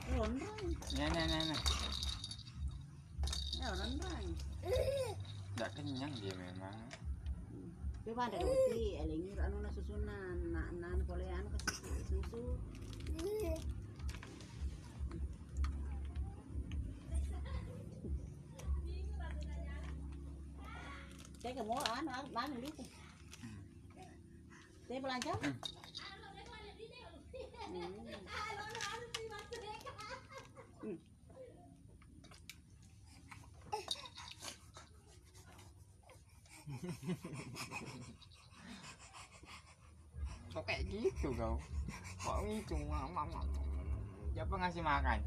Ronrang. Nah. Ya ronrang. Nggak kenyang dia memang. Tapi pada roti, elingir anu na susunan, nan kolean kasih susu. Saya ke mau mana gitu. Saya belanja. Kok kayak gitu kau? Kok gitu? Siapa ngasih makan?